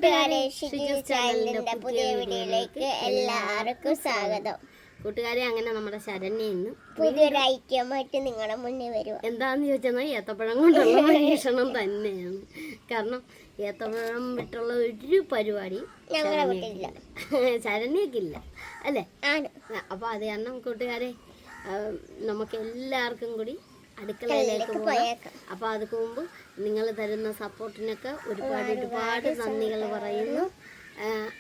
കൂട്ടുകാരെ, ചാനലിന്റെ പുതിയ വീഡിയോയിലേക്ക് എല്ലാവർക്കും സ്വാഗതം. കൂട്ടുകാരെ, അങ്ങനെ നമ്മുടെ ശരണ്യ ഇന്ന് പുതിയൊരു ഐറ്റമായിട്ട് നിങ്ങളുടെ മുന്നിൽ വരും. എന്താന്ന് ചോദിച്ചാൽ ഏത്തപ്പഴം കൊണ്ടുള്ള പരീക്ഷണം തന്നെയാണ്. കാരണം ഏത്തപ്പഴം വിട്ടുള്ള ഒരു പരിപാടി ശരണ്യക്കില്ല അല്ലേ? അപ്പൊ അത് കാരണം കൂട്ടുകാരെ, നമുക്ക് എല്ലാവർക്കും കൂടി അടുക്കളയിലേക്ക് പോകാം. അപ്പൊ അതിന് മുമ്പ് നിങ്ങൾ തരുന്ന സപ്പോർട്ടിനൊക്കെ ഒരുപാട് നന്ദികൾ പറയുന്നു.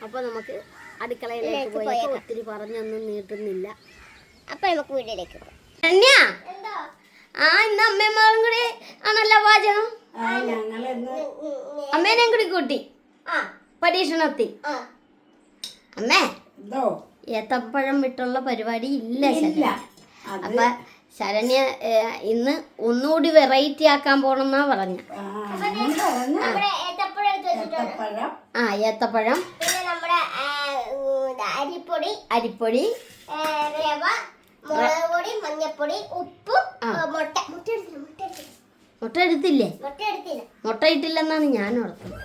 അപ്പൊ നമുക്ക് അടുക്കളയിലേക്ക് പോയാൽ ഒത്തിരി പറഞ്ഞൊന്നും നീട്ടുന്നില്ല. അപ്പൊ നമുക്ക് വീട്ടിലേക്ക് പോകാം. ഇന്ന് അമ്മയും കൂടി ആണല്ലോ പാചകം. അമ്മേനെ കൂടി കൂട്ടി പരീക്ഷണത്തി. അമ്മേ, ഏത്തപ്പഴം വിട്ടുള്ള പരിപാടി ഇല്ല. അപ്പൊ ശരണ്യ ഇന്ന് ഒന്നുകൂടി വെറൈറ്റി ആക്കാൻ പോണെന്നാ പറഞ്ഞ. ഏത്തപ്പഴം, അരിപ്പൊടി, മഞ്ഞപ്പൊടി, ഉപ്പ്, മുട്ട എടുത്തില്ലേ? മുട്ട ഇട്ടില്ലെന്നാണ് ഞാൻ ഓർത്തത്.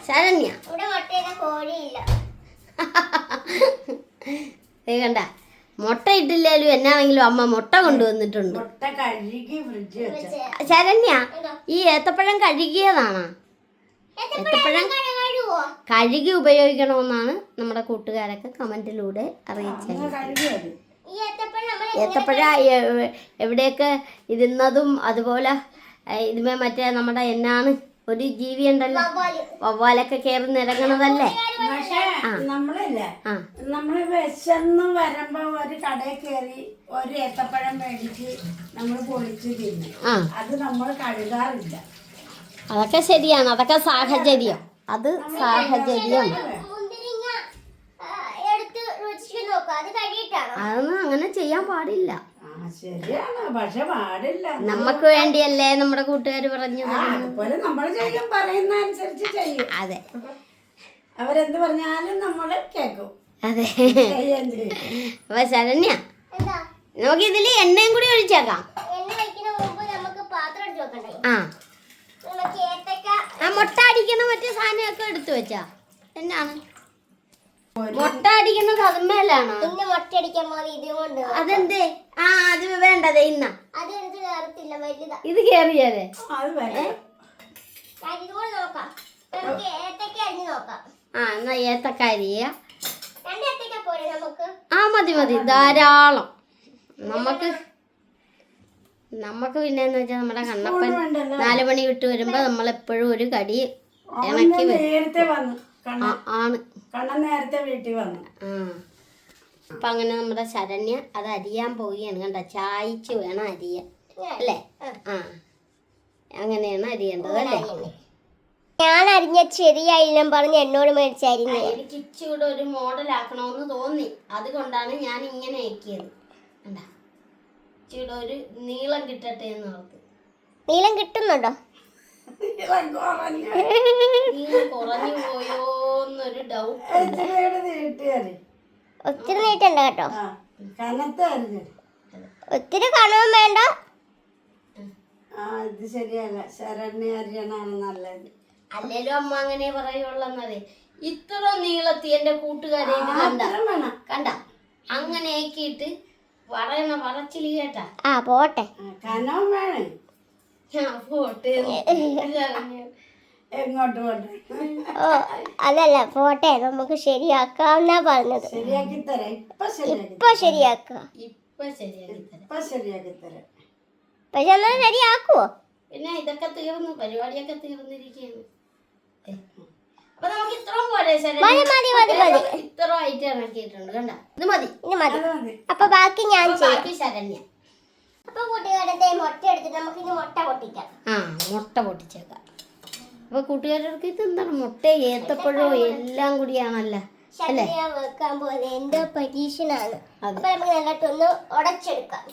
ശരണ്യ കണ്ട, മുട്ട ഇട്ടില്ലേലും എന്നാണെങ്കിലും അമ്മ മുട്ട കൊണ്ടുവന്നിട്ടുണ്ട്. ശരണ്യ, ഈ ഏത്തപ്പഴം കഴുകിയതാണോ? ഏത്തപ്പഴം കഴുകി ഉപയോഗിക്കണമെന്നാണ് നമ്മുടെ കൂട്ടുകാരൊക്കെ കമന്റിലൂടെ അറിയിച്ചത്. ഏത്തപ്പഴം എവിടെയൊക്കെ ഇരുന്നതും അതുപോലെ ഇതുമേ മറ്റേ നമ്മുടെ എന്നാണ് ഒരു ജീവി ഉണ്ടല്ലോ, വവ്വാലൊക്കെ കയറി നിരങ്ങണതല്ലേ. നമ്മള് വിശന്ന് വരുമ്പോ ഒരു കടയിൽ കയറി ഒരു ഏത്തപ്പഴം മേടിച്ച് നമ്മൾ പൊളിച്ച് തിന്നും. അത് നമ്മൾ കഴുകാറില്ല. അതൊക്കെ ശരിയാണ്, അതൊക്കെ സാഹചര്യം. അത് സാഹചര്യം. അതൊന്നും അങ്ങനെ ചെയ്യാൻ പാടില്ല. ശരിയാണ്, പക്ഷെ പാടില്ല. നമുക്ക് വേണ്ടിയല്ലേ നമ്മുടെ കൂട്ടുകാർ പറഞ്ഞു. അതുപോലെ നമ്മൾ ചെയ്യും, പറയുന്ന അനുസരിച്ച് ചെയ്യും. അതെ, അവരെന്ത് പറഞ്ഞാലും നമ്മള് കേക്കും. അതെ. അപ്പൊ ശരണ്യ, നമുക്ക് ഇതില് എണ്ണയും കൂടി ഒഴിച്ചേക്കാം. മുട്ട അടിക്കുന്ന മറ്റേ സാധനമൊക്കെ എടുത്തു വെച്ചാ എന്നാണ് മുട്ട അടിക്കുന്നത്? അതുമേലാണോ? അതെന്തേ? അത് വേണ്ടതേ ഇന്ന ഇത് കേറിയാലേ. എന്നാ ഏത്തക്കരിയ മതി ധാരാളം. നമുക്ക് പിന്നെന്ന് വെച്ചാൽ നമ്മുടെ കണ്ണപ്പൻ 4 മണി വിട്ട് വരുമ്പോ നമ്മളെപ്പോഴും ഒരു കടി ഇണക്കി ആണ്. നേരത്തെ വീട്ടിൽ വന്നു. അപ്പൊ അങ്ങനെ നമ്മുടെ ശരണ്യ അത് അരിയാൻ പോവുകയാണ്. കണ്ട, ചായച്ച് വേണം അരിയാൻ അല്ലേ? അങ്ങനെയാണ് അരിയേണ്ടത് അല്ലേ? ഞാൻ അരിഞ്ഞ ശരിയായില്ലെന്ന് പറഞ്ഞ് എന്നോട് മേടിച്ചായിരുന്നു. എനിക്ക് ഇച്ചിരി ഒരു മോഡലാക്കണമെന്ന് തോന്നി, അതുകൊണ്ടാണ് ഞാൻ ഇങ്ങനെ ആക്കിയത്. കണ്ട, ഇച്ചിരി ഒരു നീളം കിട്ടട്ടെ എന്ന് ഓർത്ത്. നീളം കിട്ടുന്നുണ്ടോ? കുറഞ്ഞു പോയോന്നൊരു ഡൗട്ട്. ഒത്തിരി നീട്ടണ്ട കേട്ടോ, ഒത്തിരി കണവും വേണ്ട. ഇത് ശരിയല്ല, ശരണ്യ അരിയണാണ് നല്ലത്. അല്ലേലും അമ്മ അങ്ങനെ പറയുള്ളന്നറിയ. ഇത്ര നീളത്തി എന്റെ കൂട്ടുകാരെ കണ്ട അങ്ങനെ ആക്കിയിട്ട് പറയണ പറച്ചില് കേട്ടാ. പോട്ടെ, കനവും വേണേ. എങ്ങോട്ട് പോട്ടെ? അതല്ല, പോട്ടെ, നമുക്ക് ശരിയാക്കാന്നാ പറഞ്ഞത്. ശരിയാക്കി തരാം. ഇപ്പൊ ശരിയാക്കാം. പക്ഷെ എന്നാ ശരിയാക്കുവോ? പിന്നെ ഇതൊക്കെ തീർന്നു, പരിപാടിയൊക്കെ തീർന്നിരിക്കുകയാണ്. അപ്പൊ നമുക്ക് ഇത്രയും പോലെ ഇത്ര ആയിട്ട് ഇറക്കിയിട്ടുണ്ട്. കണ്ട, ഇത് മതി. അപ്പൊ ബാക്കി ഞാൻ ചെയ്യാം. ശരണ്യ, അപ്പൊ കൂട്ടുകാരത്തെ മുട്ട എടുത്തിട്ട് നമുക്ക് ഇനി മുട്ട പൊട്ടിക്കാം. മുട്ട പൊട്ടിച്ചേക്കാം. അപ്പൊ കൂട്ടുകാർക്ക് ഇത് എന്താണ്? മുട്ട ഏത്തപ്പഴോ എല്ലാം കൂടിയാണല്ലോ അല്ലേ വെക്കാൻ പോകുന്നത്. എന്തോ പരീക്ഷണാണ്. അപ്പൊ നമുക്ക് നല്ലതൊന്ന് ഉടച്ചെടുക്കാം.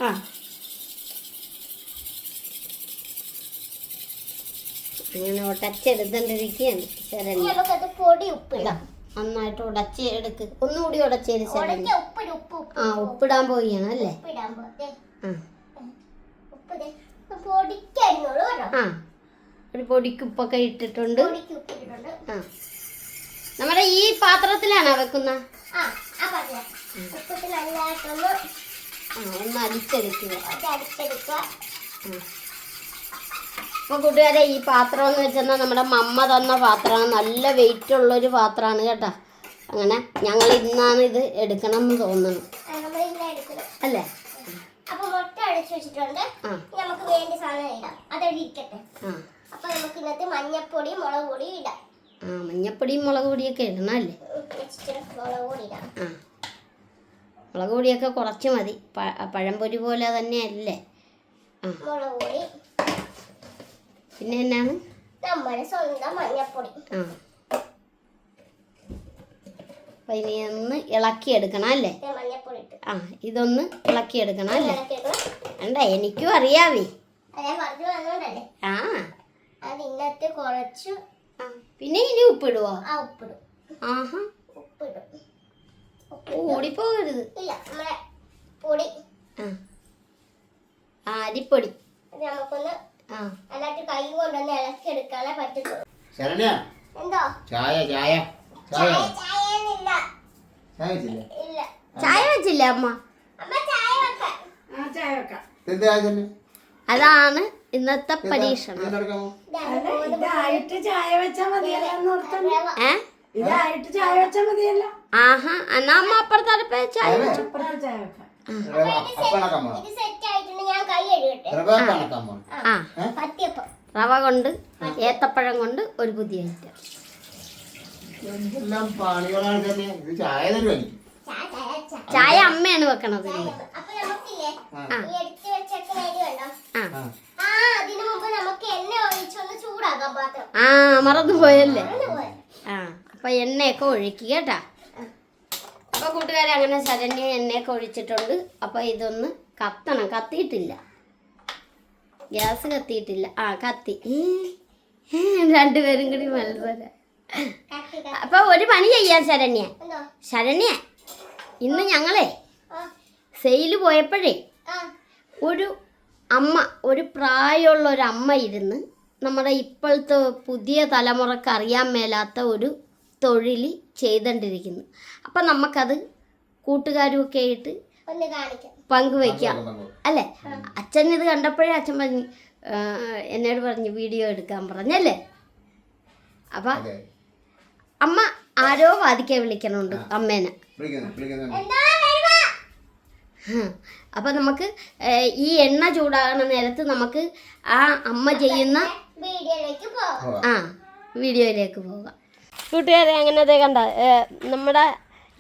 അങ്ങനെ ഉടച്ചെടുത്തോണ്ടിരിക്കുകയാണ് ശരണ്യ. നമുക്കത് പൊടി ഉപ്പിടാം. നന്നായിട്ട് ഉടച്ച് എടുക്ക്. ഒന്നുകൂടി ഉടച്ചേര് ശരണ്യ. ഉപ്പിടാൻ പോവുകയാണ് അല്ലേ? ഒരു പൊടിക്കുപ്പൊക്കെ ഇട്ടിട്ടുണ്ട്. പൊടിക്ക് ഉപ്പിട്ടിട്ടുണ്ട്. ആ നമ്മുടെ ഈ പാത്രത്തിലാണോ വെക്കുന്ന? ആ പാത്രം ഉപ്പിട്ട് നല്ലതായിട്ടൊന്ന് ഒന്ന് അടിച്ചെടുക്കുക. അടിച്ചെടുക്കുക. അപ്പോൾ കൂട്ടുകാരെ, ഈ പാത്രം എന്ന് വെച്ചാൽ നമ്മുടെ മമ്മ തന്ന പാത്രമാണ്. നല്ല വെയിറ്റ് ഉള്ളൊരു പാത്രമാണ് കേട്ടോ. അങ്ങനെ ഞങ്ങൾ ഇന്നാണ് ഇത് എടുക്കണം എന്ന് തോന്നുന്നു അല്ലേ? അപ്പൊ മുട്ട അടിച്ചു വെച്ചിട്ടുണ്ട്. നമുക്ക് വേണ്ടി സാധനം ഇടാം. അതവിടെ ഇരിക്കട്ടെ. അപ്പൊ നമുക്ക് ഇന്നത്തെ മഞ്ഞപ്പൊടി മുളക് പൊടി ഇടാം. മഞ്ഞപ്പൊടിയും മുളക് പൊടിയൊക്കെ ഇടണം അല്ലേ? മുളക് പൊടി ഇടാം. മുളക് പൊടിയൊക്കെ കുറച്ച് മതി. പഴംപൊരി പോലെ തന്നെയല്ലേ? മുളക് പൊടി പിന്നെ എന്നാണ് നമ്മുടെ സ്വന്തം മഞ്ഞപ്പൊടി. അപ്പം ഇനി ഒന്ന് ഇളക്കിയെടുക്കണം അല്ലേ? മഞ്ഞപ്പൊടി ഇട്ട് ഇതൊന്ന് ഇളക്കിയെടുക്കണം അല്ലേ? വേണ്ട, എനിക്കും അറിയാവേ. അതിനകത്ത് കുറച്ച് പിന്നെ ഇനി ഉപ്പിടുവോ? ഉപ്പിടും. ആഹാ, ഉപ്പിടും. ഓടിപ്പോകരുത്. ഇല്ല, നമ്മളെ പൊടി അരിപ്പൊടി നമുക്കൊന്ന് നന്നായിട്ട് കൈ കൊണ്ടൊന്ന് ഇളക്കി എടുക്കാനേ പറ്റത്തുള്ളൂ. എന്തോ ചായ ചായ ചായ ഇല്ല, ചായ വെച്ചില്ല അമ്മ. ചായ വെക്കാം. അതാണ് ഇന്നത്തെ പരീക്ഷണം. ഇതായിട്ട് ചായ വെച്ചാ മതിയല്ലോ. ഇതായിട്ട് ചായ വെച്ചാ മതിയല്ലോ. ആഹാ, എന്നാ അമ്മ അപ്പുറത്തടുപ്പേ ചായ വെച്ചു. ചായ വെക്കാം. ഇത് സെറ്റ് ആയിട്ടുണ്ട്. ഞാൻ കൈ കഴുകട്ടെ. റവ കൊണ്ട് ഏത്തപ്പഴം കൊണ്ട് ഒരു പുതിയ ഐറ്റം. ചായ അമ്മയാണ് വെക്കണത്. അപ്പൊ നമുക്കില്ലേ ഈ എടുത്ത് വെച്ചേക്കുന്ന അരി വേണ്ടോ? അതിനു മുമ്പ് നമുക്ക് എണ്ണ ഒഴിച്ചൊന്ന് ചൂടാക്കാം പാത്രം. മറന്നുപോയല്ലേ? അപ്പൊ എണ്ണയൊക്കെ ഒഴിക്കുക കേട്ടാ. അപ്പൊ കൂട്ടുകാരെ, അങ്ങനെ ശരണ്യ എണ്ണയൊക്കെ ഒഴിച്ചിട്ടുണ്ട്. അപ്പൊ ഇതൊന്ന് കത്തണം. കത്തിയിട്ടില്ല, ഗ്യാസ് കത്തിയിട്ടില്ല. കത്തി. രണ്ടുപേരും കൂടി മത്സരം. അപ്പൊ ഒരു പണി ചെയ്യാൻ ശരണ്യ, ഇന്ന് ഞങ്ങളെ സെയില് പോയപ്പോഴേ ഒരു പ്രായമുള്ള ഒരു അമ്മ ഇരുന്ന് നമ്മുടെ ഇപ്പോഴത്തെ പുതിയ തലമുറക്ക് അറിയാൻ മേലാത്ത ഒരു തൊഴിൽ ചെയ്തുകൊണ്ടിരിക്കുന്നു. അപ്പം നമുക്കത് കൂട്ടുകാരുമൊക്കെ ആയിട്ട് പങ്കുവയ്ക്കാം അല്ലേ? അച്ഛൻ ഇത് കണ്ടപ്പോഴേ അച്ഛൻ പറഞ്ഞു, എന്നോട് പറഞ്ഞു വീഡിയോ എടുക്കാൻ പറഞ്ഞല്ലേ? അപ്പം അമ്മ ആരോ വാദിക്കാൻ വിളിക്കണുണ്ട് അമ്മേനെ. അപ്പം നമുക്ക് ഈ എണ്ണ ചൂടാകണ നേരത്ത് നമുക്ക് ആ അമ്മ ചെയ്യുന്ന വീഡിയോയിലേക്ക് പോകാം. കൂട്ടുകാരെ, അങ്ങനെ കണ്ട നമ്മുടെ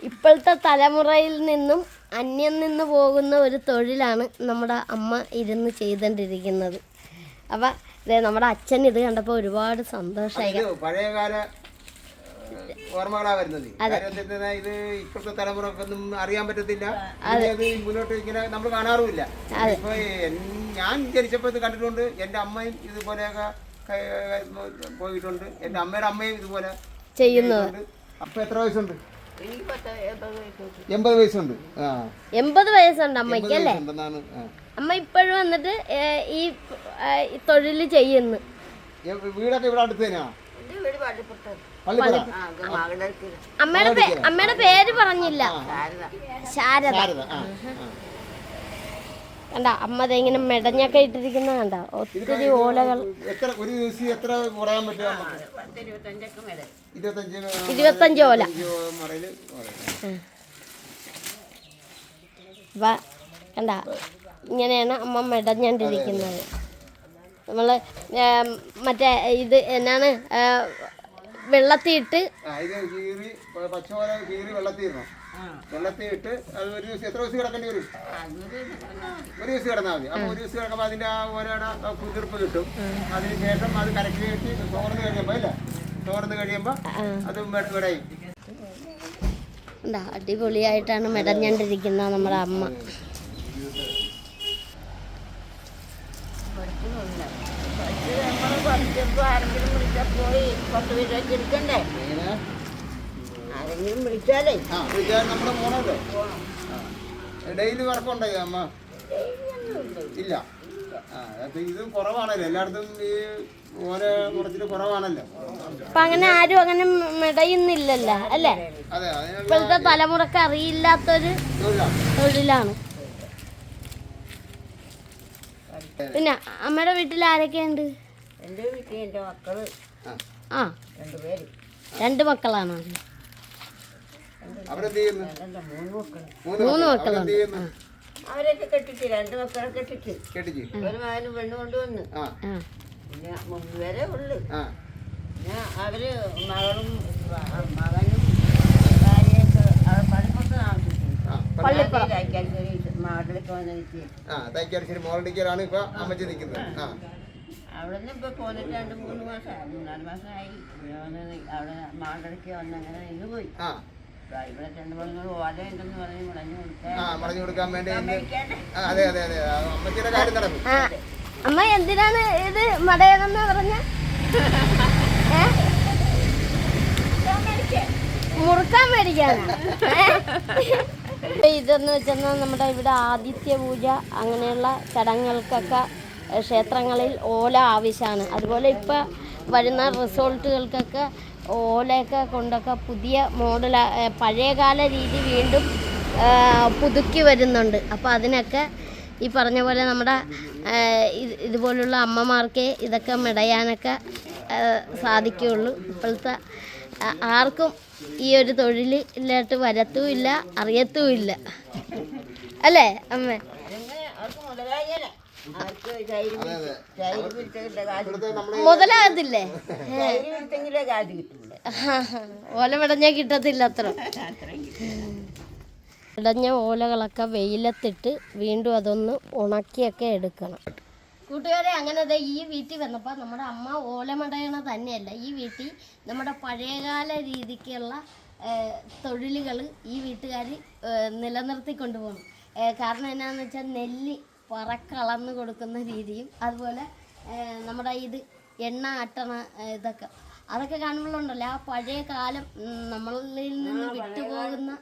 ഇപ്പോഴത്തെ തലമുറയിൽ നിന്നും അന്യം നിന്ന് പോകുന്ന ഒരു തൊഴിലാണ് നമ്മുടെ അമ്മ ഇരുന്ന് ചെയ്തുകൊണ്ടിരിക്കുന്നത്. അപ്പം നമ്മുടെ അച്ഛൻ ഇത് കണ്ടപ്പോൾ ഒരുപാട് സന്തോഷമായി. പഴയകാല ഓർമ്മകളാ വരുന്നത്. ഇത് ഇപ്പോഴത്തെ തലമുറക്കൊന്നും അറിയാൻ പറ്റത്തില്ല. അത് മുന്നോട്ട് ഇങ്ങനെ നമ്മൾ കാണാറുമില്ല. ഇപ്പൊ ഞാൻ ജനിച്ചപ്പോൾ ഇത് കണ്ടിട്ടുണ്ട്. എൻ്റെ അമ്മയും ഇതുപോലെയൊക്കെ പോയിട്ടുണ്ട്. എൻ്റെ അമ്മയുടെ അമ്മയും ഇതുപോലെ ചെയ്യുന്നത്. അപ്പൊ എത്ര വയസ്സുണ്ട്? 80 വയസ്സുണ്ട്. 80 വയസ്സുണ്ട് അമ്മയ്ക്ക് അല്ലേ? അമ്മ ഇപ്പോഴും വന്നിട്ട് ഈ തൊഴിൽ ചെയ്യുന്നു. വീടൊക്കെ ഇവിടെ അടുത്ത് തന്നെയാ? അമ്മയുടെ പേര് പറഞ്ഞില്ല. ശാരദ. കണ്ട അമ്മ ഇങ്ങനെ മെടഞ്ഞൊക്കെ ഇട്ടിരിക്കുന്ന കണ്ട ഒത്തിരി ഓലകൾ. 25 ഓല. കണ്ട ഇങ്ങനെയാണ് അമ്മ മെടഞ്ഞോണ്ടിരിക്കുന്നത്. നമ്മൾ മറ്റേ ഇത് എന്നാണ് വെള്ളത്തിയിട്ട് വെള്ളത്തിയിട്ട് അത് ഒരു ദിവസം എത്ര ദിവസം കിടക്കേണ്ടി വരും? ഒരു ദിവസം കിടന്നാൽ മതി. അപ്പോൾ ഒരു ദിവസം കിടക്കുമ്പോൾ അതിൻ്റെ ആ ഓരോടെ കുതിർപ്പ് കിട്ടും. അതിനുശേഷം അത് കരക്കി കെട്ടി തോർന്ന് കഴിയുമ്പോൾ അത് വിടയും. അടിപൊളിയായിട്ടാണ് മെടഞ്ഞോണ്ടിരിക്കുന്നത് നമ്മുടെ അമ്മ. ആരെങ്കിലും വിളിച്ചാലേ നമ്മുടെ മോണല്ലോ. ഡെയിലി വർക്കുണ്ടായി അമ്മ? ഇല്ല. ഇത് കുറവാണല്ലോ എല്ലായിടത്തും ഈ ഓല കുറച്ചിട്ട് കുറവാണല്ലോ. അപ്പൊ അങ്ങനെ ആരും അങ്ങനെ മെടയുന്നില്ലല്ലോ അല്ലേ? അതെ, ഇപ്പോഴത്തെ തലമുറക്ക് അറിയില്ലാത്തൊരു തൊഴിലാണ്. പിന്നെ അമ്മയുടെ വീട്ടിൽ ആരൊക്കെയുണ്ട്? എൻ്റെ വീട്ടിൽ എൻ്റെ മക്കള് ആ 2 പേര്, 2 മക്കളാണോ? അവരെന്ത് ചെയ്യുന്നു? 3 മക്കള്. 3 മക്കളുണ്ട്. അവരൊക്കെ കെട്ടിച്ച്, 2 മക്കളെ കെട്ടിച്ച് കേട്ടിച്ച് ഒരു മകനും പെണ്ണ് കൊണ്ടുവന്ന്. ആ പിന്നെ 3 പേരെ ഉള്ളു. ആ പിന്നെ അവര് മകളും മകനും ഭാര്യയൊക്കെ പള്ളിപ്പുറത്ത് താമസിച്ചു. മാട്ടിലേക്ക് വന്നിട്ട് തൈക്കാശ്ശേരി മോളടിക്കലാണ് ഇപ്പൊ അമ്മച്ചി നിൽക്കുന്നത്. അവിടെ നിന്ന് ഇപ്പൊ പോന്നിട്ട് 2-3 മാസമായി, 4 മാസമായി. അവിടെ മാട്ടിലേക്ക് വന്ന് അങ്ങനെ നിന്ന് പോയി. ഇവിടെ ചെന്നപ്പോൾ ഓല ഉണ്ടെന്ന് പറഞ്ഞ് മടങ്ങി കൊടുക്കാൻ വേണ്ടി. അതെ അതെ അതെ, അമ്മച്ചിയുടെ കാര്യം നടക്കും. അമ്മ എന്തിനാണ് ഇത് മടയണമെന്ന് പറഞ്ഞ? മുറുക്കാൻ മേടിക്കാനാ? ഇതെന്ന് വെച്ചാൽ നമ്മുടെ ഇവിടെ ആദിത്യ പൂജ അങ്ങനെയുള്ള ചടങ്ങുകൾക്കൊക്കെ ക്ഷേത്രങ്ങളിൽ ഓല ആവശ്യമാണ്. അതുപോലെ ഇപ്പം വരുന്ന റിസോർട്ടുകൾക്കൊക്കെ ഓലയൊക്കെ കൊണ്ടൊക്കെ പുതിയ മോഡൽ പഴയകാല രീതി വീണ്ടും പുതുക്കി വരുന്നുണ്ട്. അപ്പോൾ അതിനൊക്കെ ഈ പറഞ്ഞ പോലെ നമ്മുടെ ഇതുപോലുള്ള അമ്മമാർക്ക് ഇതൊക്കെ മെടയാനൊക്കെ സാധിക്കുകയുള്ളൂ. ഇപ്പോഴത്തെ ആർക്കും ഈ ഒരു തൊഴിലിലോട്ട് വരത്തുമില്ല, അറിയത്തുമില്ല അല്ലേ അമ്മ? മുതലാകത്തില്ലേ? ഓല മെടഞ്ഞാൽ കിട്ടത്തില്ല അത്ര. മെടഞ്ഞ ഓലകളൊക്കെ വെയിലത്തിട്ട് വീണ്ടും അതൊന്ന് ഉണക്കിയൊക്കെ എടുക്കണം. കൂട്ടുകാരെ, അങ്ങനെ ഈ വീട്ടിൽ വന്നപ്പോൾ നമ്മുടെ അമ്മ ഓലമടയണ തന്നെയല്ല, ഈ വീട്ടിൽ നമ്മുടെ പഴയകാല രീതിക്കുള്ള തൊഴിലുകൾ ഈ വീട്ടുകാർ നിലനിർത്തിക്കൊണ്ടു പോകണം. കാരണം എന്നാന്ന് വെച്ചാൽ നെല്ല് പറക്കളന്ന് കൊടുക്കുന്ന രീതിയും അതുപോലെ നമ്മുടെ ഇത് എണ്ണ ആട്ടണ ഇതൊക്കെ അതൊക്കെ കാണുമ്പോഴുണ്ടല്ലോ ആ പഴയ കാലം നമ്മളിൽ നിന്ന് വിട്ടുപോകുന്ന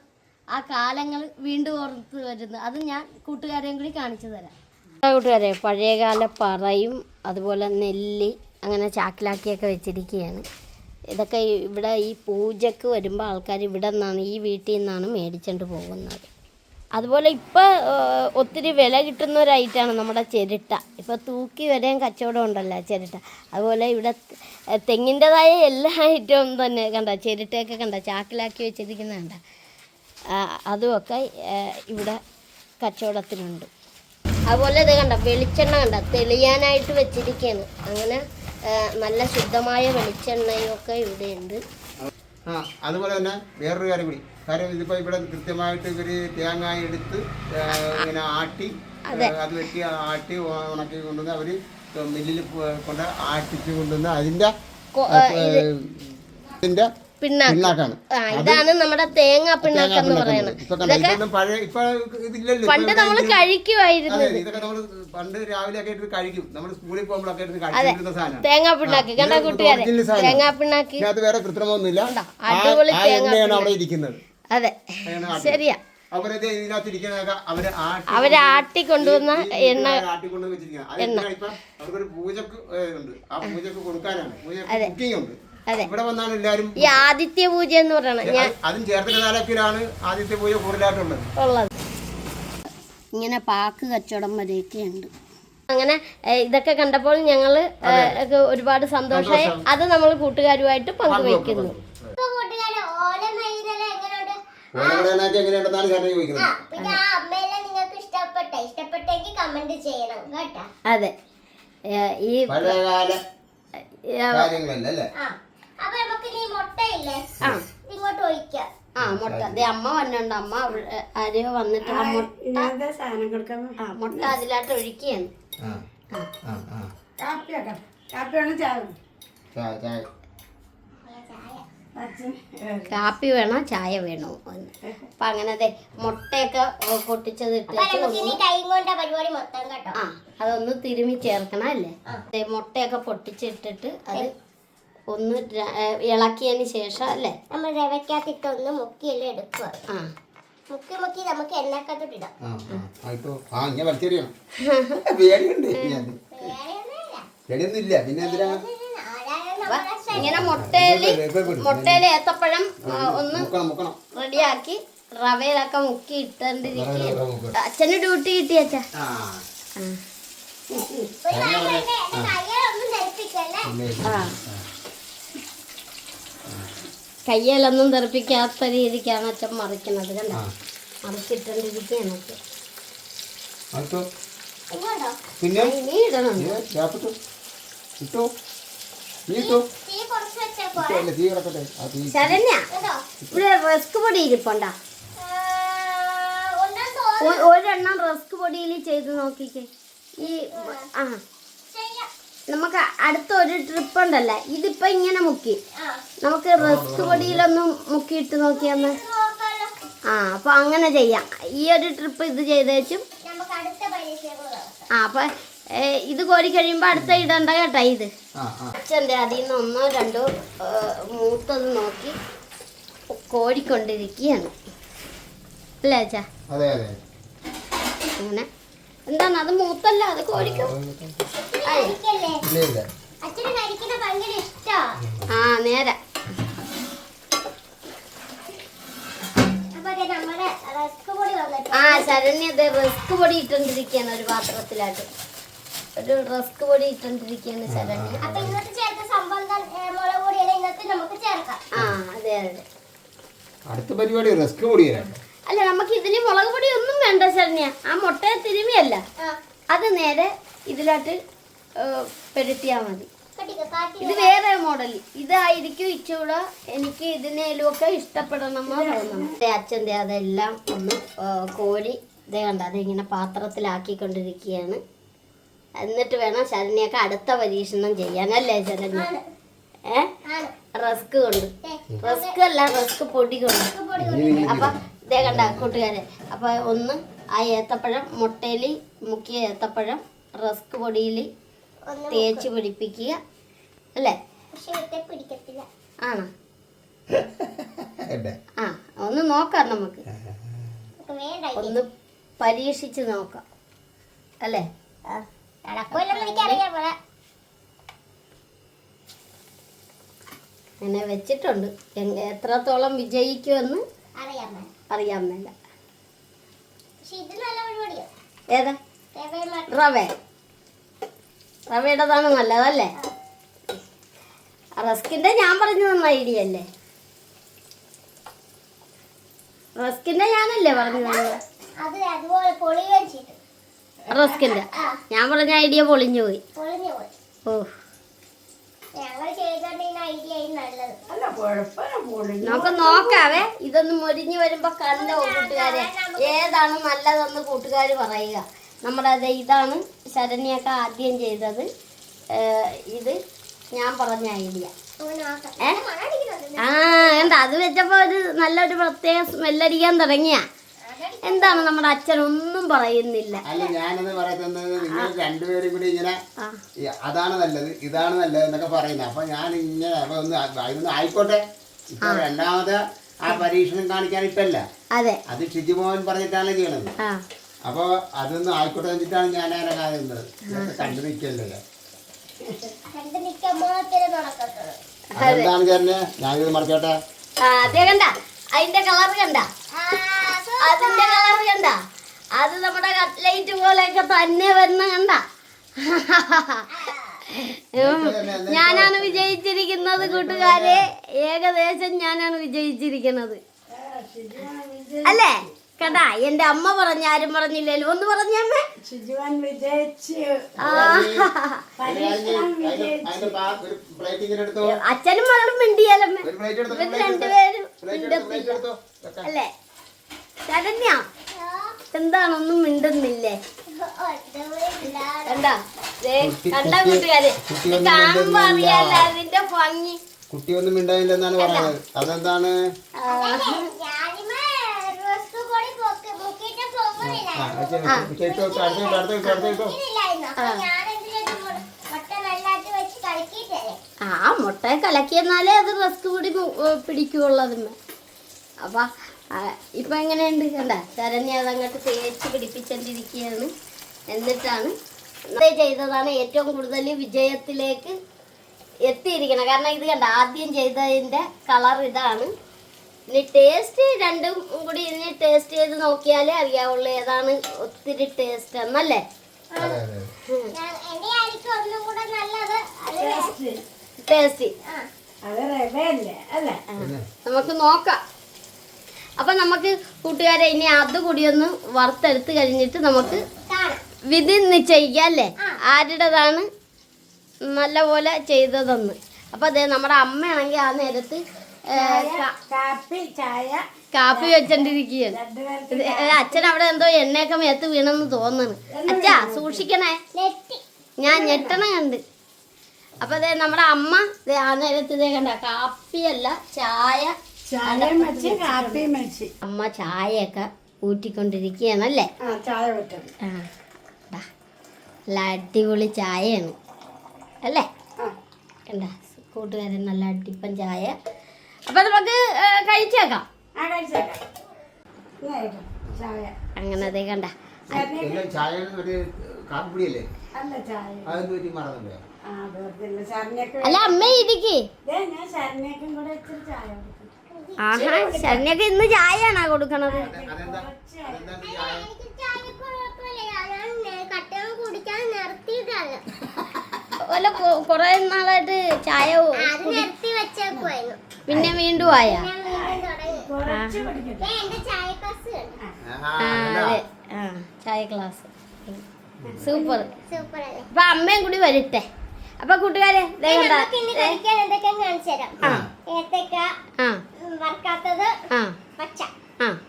ആ കാലങ്ങൾ വീണ്ടും ഓർത്ത് വരുന്നു. അത് ഞാൻ കൂട്ടുകാരെയും കൂടി കാണിച്ചു തരാം. കൂട്ടുകാരെ, പഴയകാല പറയും അതുപോലെ നെല്ല് അങ്ങനെ ചാക്കിലാക്കിയൊക്കെ വെച്ചിരിക്കുകയാണ്. ഇതൊക്കെ ഇവിടെ ഈ പൂജക്ക് വരുമ്പോൾ ആൾക്കാർ ഇവിടെ നിന്നാണ്, ഈ വീട്ടിൽ നിന്നാണ് മേടിച്ചുകൊണ്ട് പോകുന്നത്. അതുപോലെ ഇപ്പോൾ ഒത്തിരി വില കിട്ടുന്ന ഒരു ഐറ്റമാണ് നമ്മുടെ ചിരട്ട. ഇപ്പോൾ തൂക്കി വരെയും കച്ചവടം ഉണ്ടല്ലോ ചിരട്ട. അതുപോലെ ഇവിടെ തെങ്ങിൻ്റെതായ എല്ലാ ഐറ്റവും തന്നെ കണ്ട, ചിരട്ടയൊക്കെ കണ്ട ചാക്കിലാക്കി വെച്ചിരിക്കുന്ന കണ്ട, അതുമൊക്കെ ഇവിടെ കച്ചവടത്തിനുണ്ട്. അതുപോലെ ഇത് കണ്ട വെളിച്ചെണ്ണ കണ്ട തെളിയാനായിട്ട് വെച്ചിരിക്കുകയാണ്. അങ്ങനെ നല്ല ശുദ്ധമായ വെളിച്ചെണ്ണയൊക്കെ ഇവിടെയുണ്ട്. അതുപോലെ തന്നെ വേറൊരു കാര്യം കൂടി, കാര്യം ഇതിപ്പോൾ ഇവിടെ കൃത്യമായിട്ട് ഇവർ തേങ്ങ എടുത്ത് ഇങ്ങനെ ആട്ടി അത് വെട്ടി ആട്ടി ഉണക്കി കൊണ്ടുവന്ന് അവർ മില്ലിൽ കൊണ്ട് ആട്ടിച്ച് കൊണ്ടുവന്ന് അതിൻ്റെ പിണ്ണാക്കാണ്. ഇതാണ് നമ്മുടെ തേങ്ങ പിണ്ണാക്കെന്ന് പറയുന്നത്. പണ്ട് നമ്മൾ കഴിക്കുമായിരുന്നു. ഇതൊക്കെ നമ്മൾ പണ്ട് രാവിലെ ഒക്കെ എടുത്ത് കഴിക്കും. നമ്മൾ സ്കൂളിൽ പോകുമ്പോഴൊക്കെ എടുത്ത് കഴിച്ചിരുന്ന സാധനം തേങ്ങാ പിണ്ണാക്ക്. കണ്ട കൂട്ടുകാരെ, തേങ്ങാ പിണ്ണാക്ക് ഇതിനകത്ത് വേറെ കൃത്രിമൊന്നുമില്ല. അടിപൊളി എണ്ണയാണ് അവിടെ ഇരിക്കുന്നത്. അതെ, ശരിയാ. അവരത് ഇതിനകത്ത് ഇരിക്കുന്നതൊക്കെ അവര് ആട്ടിക്കൊണ്ടുവന്ന എണ്ണ ആട്ടിക്കൊണ്ടുവന്ന് വെച്ചിരിക്കുന്നത്. അവർക്കൊരു പൂജക്ക് ഉണ്ട്, ആ പൂജക്ക് കൊടുക്കാനാണ്. കുക്കിംഗ് ഉണ്ട്. ഇവിടെ വന്നാണ് എല്ലാരും ഈ ആദിത്യ പൂജ എന്ന് പറയണത്. അതും ചേർത്തല താലൂക്കിലാണ് ആദിത്യ പൂജ കൂടുതലായിട്ടുള്ളത്. ഇങ്ങനെ പാക്ക് കച്ചവടം വരെയൊക്കെ ഉണ്ട്. അങ്ങനെ ഇതൊക്കെ കണ്ടപ്പോൾ ഞങ്ങൾ ഒരുപാട് സന്തോഷമായി. അത് നമ്മൾ കൂട്ടുകാരുമായിട്ട് പങ്കുവയ്ക്കുന്നു. അതെ, ഈ മുട്ട അമ്മ വന്നുണ്ട്. അമ്മ ആരെയോ വന്നിട്ട് ആ മുട്ട അതിലാട്ട് ഒഴിക്കുകയാണ്. കാപ്പി വേണോ ചായ വേണോ അപ്പൊ അങ്ങനെ മുട്ടയൊക്കെ പൊട്ടിച്ചത് അതൊന്ന് തിരുമ്മി ചേർക്കണം അല്ലേ. മുട്ടയൊക്കെ പൊട്ടിച്ചിട്ടിട്ട് അത് ഒന്ന് ഇളക്കിയതിന് ശേഷം അല്ലേ നമ്മൾ റവയ്ക്കകത്തിട്ടൊന്ന് മുക്കിയെല്ലാം എടുക്കുക. മുക്കി മുക്കി നമുക്ക് എണ്ണക്കത്തോട്ടിടാം. ഇങ്ങനെ വലിച്ചെറിയണം. പേടിയുണ്ട് വേറെയൊന്നുമില്ല. പേടിയൊന്നുമില്ല. പിന്നെ എന്തിനാ ഇങ്ങനെ മുട്ടയില് ഏത്തപ്പഴം ഒന്ന് മുക്കണം. റെഡിയാക്കി റവയിലൊക്കെ മുക്കി ഇട്ടോണ്ടിരിക്കുക. അച്ഛന് ഡ്യൂട്ടി കിട്ടി അച്ഛാ. ഒരു കാര്യമുണ്ട്, എന്റെ കയ്യിലൊന്നും ധരിപ്പിക്കല്ലേ. കയ്യിലൊന്നും തെറിപ്പിക്കാത്ത രീതിക്കാണ് അച്ഛൻ മറിക്കുന്നത്. കണ്ട മറിച്ചിട്ടോണ്ടിരിക്കുകയാണ് അച്ഛൻ. ഇങ്ങോട്ടോ പിന്നെ ഇനി ഇടണം. ഇട്ടോ തീ കുറച്ച് വെച്ചേക്കോ. തീ കിടക്കട്ടെ. ശരണ്യ കേട്ടോ ഇവിടെ റസ്ക് പൊടി ഇരിപ്പുണ്ടാ? ഒന്നും തോന്നുന്നു. ഒരെണ്ണം റസ്ക് പൊടിയിൽ ചെയ്ത് നോക്കിക്കേ. ഈ ചെയ്യാം. നമുക്ക് അടുത്ത ഒരു ട്രിപ്പ് ഉണ്ടല്ലേ, ഇതിപ്പോ ഇങ്ങനെ മുക്കി ആ, നമുക്ക് റസ്ക് പൊടിയിലൊന്നും മുക്കിയിട്ട് നോക്കിയാന്ന്. നോക്കാലോ. അപ്പൊ അങ്ങനെ ചെയ്യാം. ഈ ഒരു ട്രിപ്പ് ഇത് ചെയ്തേച്ചും നമുക്ക് അടുത്ത പരീക്ഷകൾ നടത്താം. അപ്പൊ ഇത് കോരി കഴിയുമ്പോ അടുത്ത ഇടണ്ട കേട്ടാ. ഇത് അച്ഛൻ്റെ അതിൽ നിന്ന് ഒന്നോ രണ്ടോ മൂത്തത് നോക്കി കോരിക്കൊണ്ടിരിക്കുകയാണ് അല്ലേ അച്ഛാ? അങ്ങനെ എന്താണ് അത് മൂത്തല്ല, അത് കോരിക്കോ. കഴിക്കല്ലേ? അച്ഛന് കഴിക്കുന്ന ഭയങ്കര ഇഷ്ടമാ. നേരെ. അപ്പൊ നമ്മുടെ റസ്ക് പൊടി വന്നിട്ട് ശരണ്യത് റസ്ക് പൊടി ഇട്ടോണ്ടിരിക്കുകയാണ് ഒരു പാത്രത്തിലായിട്ട്. ഒരു റസ്ക് പൊടി ഇട്ടോണ്ടിരിക്കുകയാണ് ശരണ്യ. അപ്പൊ ഇന്നത്തെ ചേർത്ത സംഭവം മുളക് പൊടിയല്ല, ഇന്നത്തെ നമുക്ക് ചേർക്കാം. അതെ. അടുത്ത പരിപാടി റസ്ക് പൊടിയാണ്. അല്ല, നമുക്ക് ഇതിന് മുളക് പൊടി ഒന്നും വേണ്ട ശരണ്യ. ആ മുട്ടയെ തിരുമിയല്ല, അത് നേരെ ഇതിലോട്ട് പെരട്ടിയാ മതി. ഇത് വേറെ മോഡൽ. ഇതായിരിക്കും ഇച്ചൂടെ എനിക്ക് ഇതിനേലും ഒക്കെ ഇഷ്ടപ്പെടണമെന്ന് തോന്നുന്നു. അച്ഛൻ്റെ അതെല്ലാം ഒന്ന് കോരി ഇതേ കണ്ട അതിങ്ങനെ പാത്രത്തിലാക്കിക്കൊണ്ടിരിക്കുകയാണ്. എന്നിട്ട് വേണം ശരണ്യൊക്കെ അടുത്ത പരീക്ഷണം ചെയ്യാനല്ലേ ശരണ്യ? റസ്ക് കൊണ്ട്, റസ്ക് അല്ല റസ്ക് പൊടി കൊണ്ട്. അപ്പൊ ഇതേ കണ്ട കൂട്ടുകാരെ, അപ്പൊ ഒന്ന് ആ ഏത്തപ്പഴം മുട്ടയിൽ മുക്കിയ ഏത്തപ്പഴം റസ്ക് പൊടിയിൽ തേച്ച് പിടിപ്പിക്കുക അല്ലേ? ആണോ? ഒന്ന് നോക്കാം, നമുക്ക് ഒന്ന് പരീക്ഷിച്ച് നോക്കാം അല്ലേ? അങ്ങനെ വെച്ചിട്ടുണ്ട്. എത്രത്തോളം വിജയിക്കുമെന്ന് അറിയാൻ മേല. ഏതാ? റവയുടേതാണ് നല്ലതല്ലേ? റസ്കിന്റെ ഞാൻ പറഞ്ഞു തന്ന ഐഡിയ അല്ലേ? റസ്കിന്റെ ഞാനല്ലേ പറഞ്ഞു തന്നത്? റസ്കിന്റെ ഞാൻ പറഞ്ഞ ഐഡിയ പൊളിഞ്ഞു പോയി. നമുക്ക് നോക്കാവേ. ഇതൊന്ന് മൊരിഞ്ഞു വരുമ്പോ കണ്ടോ കൂട്ടുകാരെ, ഏതാണ് നല്ലതെന്ന് കൂട്ടുകാർ പറയുക. നമ്മുടെ ഇതാണ് ശരണ്യൊക്കെ ആദ്യം ചെയ്തത്. ഇത് ഞാൻ പറഞ്ഞ ഐഡിയ. എന്താ അത് വെച്ചപ്പോ ഒരു നല്ലൊരു പ്രത്യേക സ്മെല്ലടിക്കാൻ തുടങ്ങിയ. എന്താണ് നമ്മുടെ അച്ഛൻ ഒന്നും പറയുന്നില്ല. അല്ല, ഞാനെന്ന് പറയുന്നത് നിങ്ങൾ രണ്ടുപേരും കൂടി ഇങ്ങനെ അതാണ് നല്ലത് ഇതാണ് നല്ലത് എന്നൊക്കെ പറയുന്നത്. അപ്പൊ ഞാൻ ഇങ്ങനെ ഇതൊന്നും ആയിക്കോട്ടെ. ഇപ്പൊ രണ്ടാമത് ആ പരീക്ഷണം കാണിക്കാൻ ഇപ്പല്ല, അത് ഷിജിമോഹൻ പറഞ്ഞിട്ടാണ് ചെയ്യണത്. അപ്പൊ അതൊന്നും ആയിക്കോട്ടെ വെച്ചിട്ടാണ് ഞാൻ അങ്ങനെ കാണുന്നത്. കണ്ടു നിൽക്കല്ലേ? അതെന്താണ് ചേട്ടന്? ഞാനിത് മറിച്ചോട്ടെ. കണ്ട അതിന്റെ കളർ കണ്ട, അതിന്റെ കളർ കണ്ട, അത് നമ്മുടെ കട്ട്ലൈറ്റ് പോലെയൊക്കെ തന്നെ വരുന്ന കണ്ട. ഞാനാണ് വിജയിച്ചിരിക്കുന്നത് കൂട്ടുകാരെ. ഏകദേശം ഞാനാണ് വിജയിച്ചിരിക്കുന്നത് അല്ലേ? കേട്ടാ, എന്റെ അമ്മ പറഞ്ഞ ആരും പറഞ്ഞില്ലല്ലോ. ഒന്ന് പറഞ്ഞമ്മേ. അച്ഛനും മകളും മിണ്ടിയാലമ്മേ. രണ്ടുപേരും അല്ലേ? ശരണ്യ എന്താണൊന്നും മിണ്ടുന്നില്ലേ? കണ്ടാ കണ്ട കൂട്ടുകാരെ, കാണുമ്പോ അറിയാലോ അതിന്റെ ഭംഗി. കുട്ടിയൊന്നും മിണ്ടായില്ലെന്നാണ് പറയുന്നത്. അതെന്താണ്? മുട്ട കലക്കിയെന്നാലേ അത് റസ്ക് പൊടി പിടിക്കുള്ളതുമ്മേ. അപ്പം ഇപ്പം എങ്ങനെയുണ്ട് കണ്ട ശരണ്യ അതങ്ങോട്ട് തേച്ച് പിടിപ്പിച്ചോണ്ടിരിക്കുകയാണ്. എന്നിട്ടാണ് ചെയ്തതാണ് ഏറ്റവും കൂടുതൽ വിജയത്തിലേക്ക് എത്തിയിരിക്കണം. കാരണം ഇത് കണ്ട ആദ്യം ചെയ്തതിൻ്റെ കളർ ഇതാണ്. ഇനി ടേസ്റ്റ് രണ്ടും കൂടി ഇനി ടേസ്റ്റ് ചെയ്ത് നോക്കിയാലേ അറിയാവുള്ളൂ ഏതാണ് ഒത്തിരി ടേസ്റ്റ് എന്നല്ലേ. ടേസ്റ്റ് നമുക്ക് നോക്കാം. അപ്പം നമുക്ക് കൂട്ടുകാരെ ഇനി അതുകൂടി ഒന്ന് വറുത്തെടുത്ത് കഴിഞ്ഞിട്ട് നമുക്ക് വിധി നിശ്ചയിക്കാം അല്ലേ ആരുടേതാണ് നല്ലപോലെ ചെയ്തതെന്ന്. അപ്പം അതെ നമ്മുടെ അമ്മയാണെങ്കിൽ ആ നേരത്ത് കാപ്പി വെച്ചോണ്ടിരിക്കുകയാണ്. അച്ഛൻ അവിടെ എന്തോ എണ്ണയൊക്കെ മേത്ത് വീണെന്ന് തോന്നുന്നു. അച്ഛാ സൂക്ഷിക്കണേ, ഞാൻ ഞെട്ടണ കണ്ട്. അപ്പൊ അതെ നമ്മുടെ അമ്മ ആ നേരത്ത് ഇതേ കണ്ട കാപ്പിയല്ല ചായ അമ്മ ചായയൊക്കെ ഊറ്റിക്കൊണ്ടിരിക്കുകയാണല്ലേ. നല്ല അടിപൊളി ചായയാണ് അല്ലേ. കണ്ട കൂട്ടുകാരൻ നല്ല അടിപ്പൻ ചായ. അപ്പൊ നമുക്ക് കഴിച്ചേക്കാം. അങ്ങനെ അതേ കണ്ട അല്ല അമ്മ ഇരിക്കേ. ആഹാ ശരണ്യൊക്കെ ഇന്ന് ചായയാണോ കൊടുക്കണത്? അല്ല കൊറേ നാളായിട്ട് ചായ പിന്നെ വീണ്ടും ആയ. അതെ ചായ ക്ലാസ് സൂപ്പർ. അപ്പൊ അമ്മയും കൂടി വരട്ടെ. അപ്പൊ കൂട്ടുകാരെ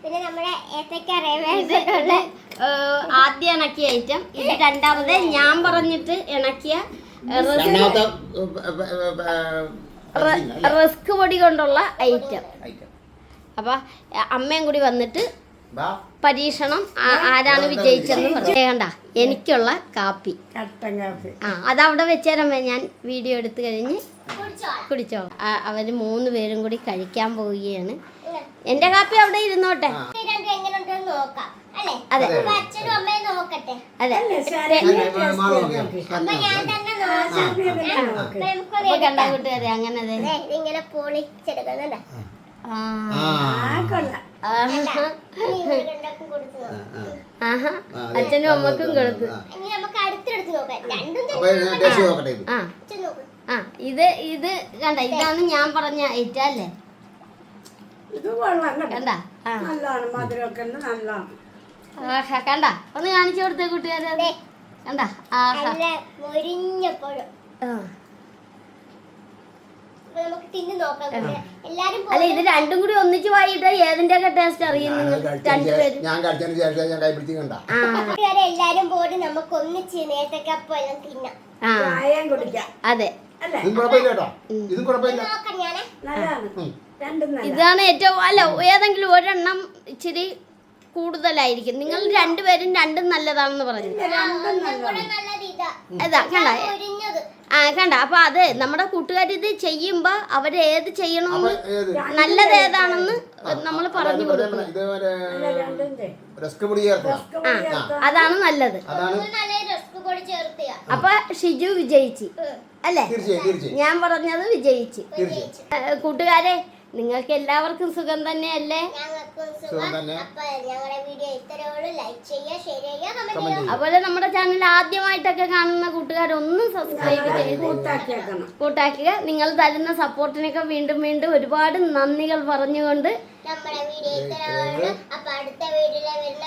പിന്നെ നമ്മുടെ ആദ്യം ഇണക്കിയ ഐറ്റം ഇത്. രണ്ടാമത് ഞാൻ പറഞ്ഞിട്ട് ഇണക്കിയ റസ്ക് പൊടി കൊണ്ടുള്ള ഐറ്റം. അപ്പൊ അമ്മയും കൂടി വന്നിട്ട് പരീക്ഷണം ആരാണ് വിജയിച്ചെന്ന് പറയണ്ട. എനിക്കുള്ള കാപ്പി അതവിടെ വെച്ചേരമ്മേ, ഞാൻ വീഡിയോ എടുത്തു കഴിഞ്ഞ് കുടിച്ചോ. അവര് 3 പേരും കൂടി കഴിക്കാൻ പോവുകയാണ്. എന്റെ കാപ്പി അവിടെ ഇരുന്നോട്ടെ. അതെ അതെ കണ്ട കൂട്ടുകാരെ അങ്ങനെ ഇങ്ങനെ പൊളിച്ചെടുക്കുന്നുണ്ട്. അച്ഛനും അമ്മക്കും കൊടുത്തു. ഇത് കണ്ട ഇതാണ് ഞാൻ പറഞ്ഞ ഐറ്റം അല്ലേ. കണ്ട കണ്ട ഒന്ന് കാണിച്ചു കൊടുത്തേ കൂട്ടുകാരെ. കണ്ട അല്ല ഇത് രണ്ടും കൂടി ഒന്നിച്ച് വായിട്ട് ഏതിന്റെ ഒക്കെ ടേസ്റ്റ് അറിയുന്നു രണ്ടുപേരും. എല്ലാരും പോയി നമുക്ക് ഒന്നിച്ച് നേരത്തൊക്കെ എല്ലാം തിന്നാം. അതെ ഇതാണ് ഏറ്റവും അല്ല ഏതെങ്കിലും ഒരെണ്ണം ഇച്ചിരി കൂടുതലായിരിക്കും. നിങ്ങൾ രണ്ടുപേരും രണ്ടും നല്ലതാണെന്ന് പറഞ്ഞു. അതാ കണ്ട കണ്ട. അപ്പൊ അത് നമ്മുടെ കൂട്ടുകാർ ഇത് ചെയ്യുമ്പോ അവര് ഏത് ചെയ്യണമെന്ന് നല്ലത് ഏതാണെന്ന് നമ്മൾ പറഞ്ഞു കൊടുക്കും. അതാണ് നല്ലത്. അപ്പൊ ഷിജു വിജയിച്ച് അല്ലേ. ഞാൻ പറഞ്ഞത് വിജയിച്ച്. കൂട്ടുകാരെ നിങ്ങൾക്ക് എല്ലാവർക്കും സുഖം തന്നെയല്ലേ? അതുപോലെ നമ്മുടെ ചാനൽ ആദ്യമായിട്ടൊക്കെ കാണുന്ന കൂട്ടുകാരൊന്നും സബ്സ്ക്രൈബ് ചെയ്ത് കൂട്ടാക്കുക. നിങ്ങൾ തരുന്ന സപ്പോർട്ടിനൊക്കെ വീണ്ടും വീണ്ടും ഒരുപാട് നന്ദികൾ പറഞ്ഞുകൊണ്ട് നമ്മുടെ വീഡിയോ ഇത്രയുള്ളൂ. അപ്പൊ അടുത്ത വീഡിയോയിൽ വരുന്ന